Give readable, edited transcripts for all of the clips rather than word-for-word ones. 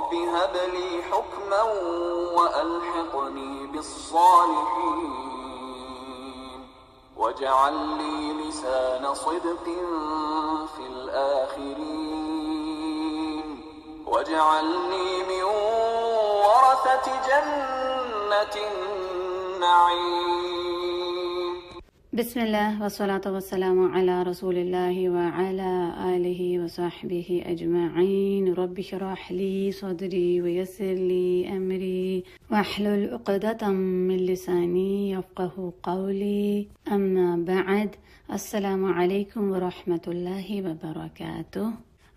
رب هب لي حكما وألحقني بالصالحين واجعل لي لسان صدق في الآخرين واجعلني من ورثة جنة النعيم. بسم اللہ والصلاة والسلام علی رسول اللہ وعلی آلہ وصحبہ اجمعین. رب اشرح لی صدری ویسر لی امری واحلل عقدۃ من لسانی یفقہوا قولی. اما بعد، السلام علیکم ورحمۃ اللہ وبرکاتہ.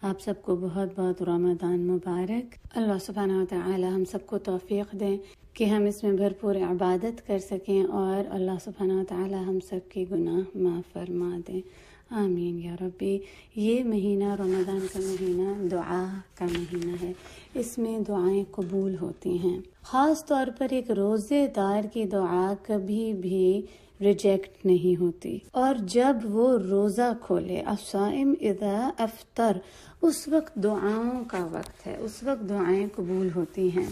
آپ سب کو بہت بہت رمضان مبارک. اللہ سبحانہ وتعالی ہم سب کو توفیق دیں کہ ہم اس میں بھرپور عبادت کر سکیں اور اللہ سبحانہ وتعالی ہم سب کے گناہ معاف فرما دیں. آمین یا ربی. یہ مہینہ رمضان کا مہینہ دعا کا مہینہ ہے. اس میں دعائیں قبول ہوتی ہیں. خاص طور پر ایک روزے دار کی دعا کبھی بھی ریجیکٹ نہیں ہوتی، اور جب وہ روزہ کھولے، الصائم اذا افطر، اس وقت دعاؤں کا وقت ہے، اس وقت دعائیں قبول ہوتی ہیں.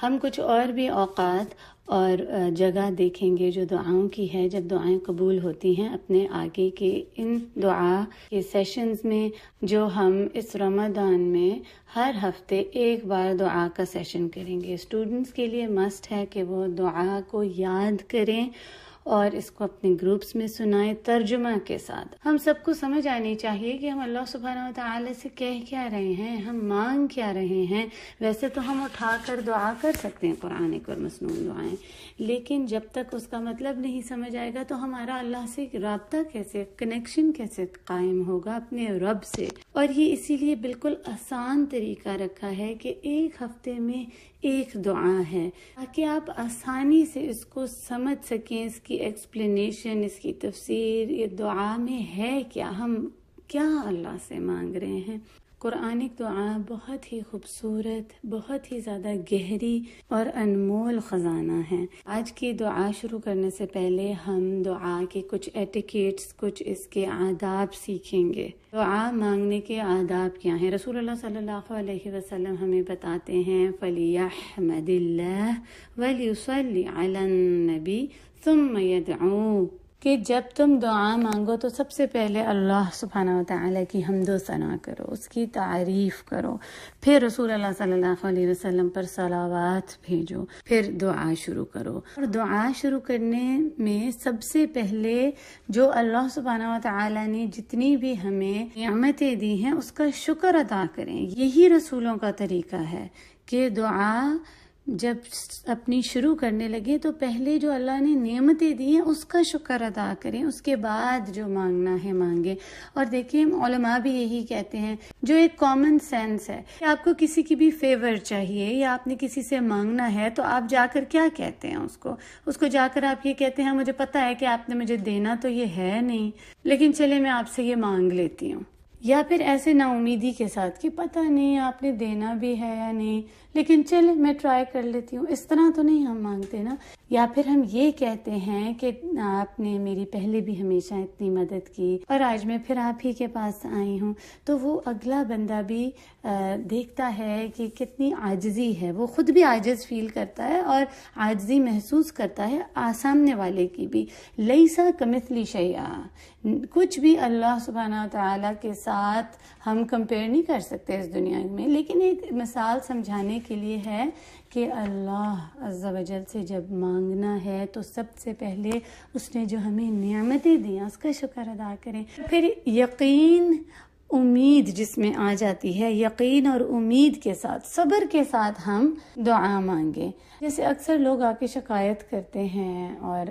ہم کچھ اور بھی اوقات اور جگہ دیکھیں گے جو دعاؤں کی ہے جب دعائیں قبول ہوتی ہیں اپنے آگے کے ان دعا کے سیشنز میں، جو ہم اس رمضان میں ہر ہفتے ایک بار دعا کا سیشن کریں گے. اسٹوڈنٹس کے لیے مسٹ ہے کہ وہ دعا کو یاد کریں اور اس کو اپنے گروپس میں سنائیں ترجمہ کے ساتھ. ہم سب کو سمجھ آنی چاہیے کہ ہم اللہ سبحانہ وتعالی سے کہہ کیا رہے ہیں، ہم مانگ کیا رہے ہیں. ویسے تو ہم اٹھا کر دعا کر سکتے ہیں قرآنک اور مسنون دعائیں، لیکن جب تک اس کا مطلب نہیں سمجھ آئے گا تو ہمارا اللہ سے رابطہ کیسے، کنیکشن کیسے قائم ہوگا اپنے رب سے. اور یہ اسی لیے بالکل آسان طریقہ رکھا ہے کہ ایک ہفتے میں ایک دعا ہے، تاکہ آپ آسانی سے اس کو سمجھ سکیں، اس کی ایکسپلینیشن، اس کی تفسیر، یہ دعا میں ہے کیا، ہم کیا اللہ سے مانگ رہے ہیں. قرآنک دعا بہت ہی خوبصورت، بہت ہی زیادہ گہری اور انمول خزانہ ہے. آج کی دعا شروع کرنے سے پہلے ہم دعا کے کچھ ایٹیکیٹس، کچھ اس کے آداب سیکھیں گے. دعا مانگنے کے آداب کیا ہیں؟ رسول اللہ صلی اللہ علیہ وسلم ہمیں بتاتے ہیں فَلْيَحْمَدِ اللَّهَ وَلْيُصَلِّ عَلَى النَّبِي ثُمَّ يَدْعُوهُ، کہ جب تم دعا مانگو تو سب سے پہلے اللہ سبحانہ وتعالی کی حمد و ثنا کرو، اس کی تعریف کرو، پھر رسول اللہ صلی اللہ علیہ وسلم پر صلوات بھیجو، پھر دعا شروع کرو. اور دعا شروع کرنے میں سب سے پہلے جو اللہ سبحانہ وتعالی نے جتنی بھی ہمیں نعمتیں دی ہیں اس کا شکر ادا کریں. یہی رسولوں کا طریقہ ہے کہ دعا جب اپنی شروع کرنے لگے تو پہلے جو اللہ نے نعمتیں دی ہیں اس کا شکر ادا کریں، اس کے بعد جو مانگنا ہے مانگیں. اور دیکھیں علماء بھی یہی کہتے ہیں، جو ایک کامن سینس ہے کہ آپ کو کسی کی بھی فیور چاہیے یا آپ نے کسی سے مانگنا ہے تو آپ جا کر کیا کہتے ہیں، اس کو جا کر آپ یہ کہتے ہیں مجھے پتہ ہے کہ آپ نے مجھے دینا تو یہ ہے نہیں، لیکن چلے میں آپ سے یہ مانگ لیتی ہوں. یا پھر ایسے نا امیدی کے ساتھ کہ پتہ نہیں آپ نے دینا بھی ہے یا نہیں، لیکن چل میں ٹرائی کر لیتی ہوں. اس طرح تو نہیں ہم مانگتے نا. یا پھر ہم یہ کہتے ہیں کہ آپ نے میری پہلے بھی ہمیشہ اتنی مدد کی اور آج میں پھر آپ ہی کے پاس آئی ہوں. تو وہ اگلا بندہ بھی دیکھتا ہے کہ کتنی عاجزی ہے، وہ خود بھی عاجز فیل کرتا ہے اور عاجزی محسوس کرتا ہے سامنے والے کی بھی. لیسا کمثلی شیئا، کچھ بھی اللہ سبحانہ وتعالی کے ساتھ ہم کمپیئر نہیں کر سکتے اس دنیا میں. لیکن ایک مثال سمجھانے کے لیے ہے کہ اللہ عز و جل سے جب مانگنا ہے تو سب سے پہلے اس نے جو ہمیں نعمتیں دی ہیں اس کا شکر ادا کریں. پھر یقین، امید جس میں آ جاتی ہے، یقین اور امید کے ساتھ، صبر کے ساتھ ہم دعا مانگیں. جیسے اکثر لوگ آ کے شکایت کرتے ہیں، اور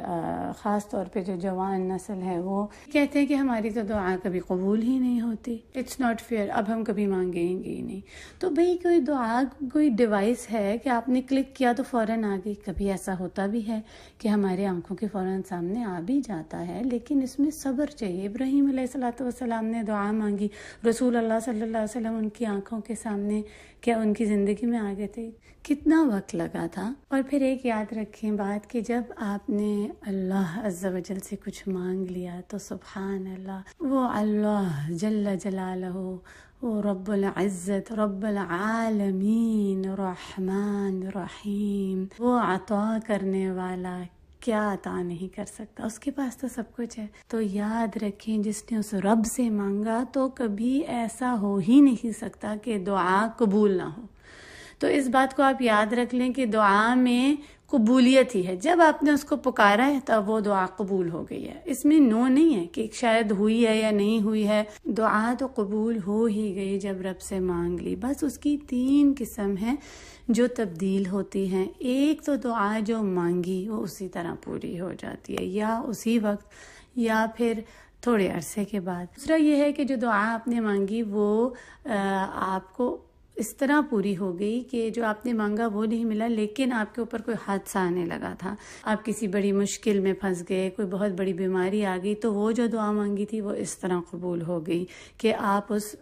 خاص طور پہ جو جوان نسل ہے وہ کہتے ہیں کہ ہماری تو دعا کبھی قبول ہی نہیں ہوتی، اٹس ناٹ فیئر، اب ہم کبھی مانگیں گے ہی نہیں. تو بھئی کوئی دعا کوئی ڈیوائس ہے کہ آپ نے کلک کیا تو فوراً آ گئی. کبھی ایسا ہوتا بھی ہے کہ ہمارے آنکھوں کے فوراً سامنے آ بھی جاتا ہے، لیکن اس میں صبر چاہیے. ابراہیم علیہ السلام نے دعا مانگی، رسول اللہ صلی اللہ علیہ وسلم ان کی آنکھوں کے سامنے کیا ان کی زندگی میں آ گئے تھے، کتنا وقت لگا تھا. اور پھر ایک یاد رکھیں بات کہ جب آپ نے اللہ عز و جل سے کچھ مانگ لیا تو سبحان اللہ، وہ اللہ جل جلالہ وہ رب العزت، رب العالمین، رحمان رحیم، وہ عطا کرنے والا کیا عطا نہیں کر سکتا، اس کے پاس تو سب کچھ ہے۔ تو یاد رکھیں جس نے اس رب سے مانگا تو کبھی ایسا ہو ہی نہیں سکتا کہ دعا قبول نہ ہو۔ تو اس بات کو آپ یاد رکھ لیں کہ دعا میں قبولیت ہی ہے، جب آپ نے اس کو پکارا ہے تب وہ دعا قبول ہو گئی ہے، اس میں نو نہیں ہے کہ شاید ہوئی ہے یا نہیں ہوئی ہے، دعا تو قبول ہو ہی گئی جب رب سے مانگ لی۔ بس اس کی 3 قسم ہیں جو تبدیل ہوتی ہیں، ایک تو دعا جو مانگی وہ اسی طرح پوری ہو جاتی ہے، یا اسی وقت یا پھر تھوڑے عرصے کے بعد۔ دوسرا یہ ہے کہ جو دعا آپ نے مانگی وہ آپ کو اس طرح پوری ہو گئی کہ جو آپ نے مانگا وہ نہیں ملا، لیکن آپ کے اوپر کوئی حادثہ آنے لگا تھا، آپ کسی بڑی مشکل میں پھنس گئے، کوئی بہت بڑی بیماری آ گئی، تو وہ جو دعا مانگی تھی وہ اس طرح قبول ہو گئی کہ آپ اس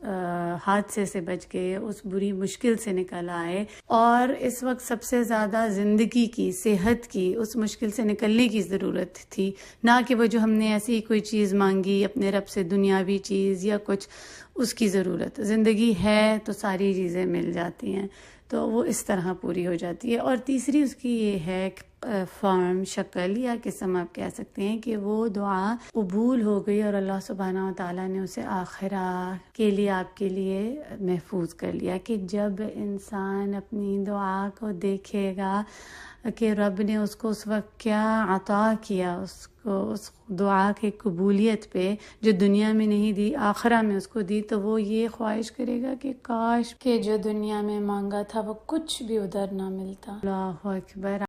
حادثے سے بچ گئے، اس بری مشکل سے نکل آئے، اور اس وقت سب سے زیادہ زندگی کی، صحت کی، اس مشکل سے نکلنے کی ضرورت تھی، نہ کہ وہ جو ہم نے ایسی کوئی چیز مانگی اپنے رب سے، دنیاوی چیز یا کچھ، اس کی ضرورت۔ زندگی ہے تو ساری چیزیں مل جاتی ہیں، تو وہ اس طرح پوری ہو جاتی ہے۔ اور تیسری اس کی یہ ہے فارم، شکل یا قسم آپ کہہ سکتے ہیں کہ وہ دعا قبول ہو گئی اور اللہ سبحانہ و تعالیٰ نے اسے آخرہ کے لیے آپ کے لیے محفوظ کر لیا، کہ جب انسان اپنی دعا کو دیکھے گا کہ رب نے اس کو اس وقت کیا عطا کیا، اس کو اس دعا کی قبولیت پہ جو دنیا میں نہیں دی آخرہ میں اس کو دی، تو وہ یہ خواہش کرے گا کہ کاش کہ جو دنیا میں مانگا تھا وہ کچھ بھی ادھر نہ ملتا۔ اللہ اکبر۔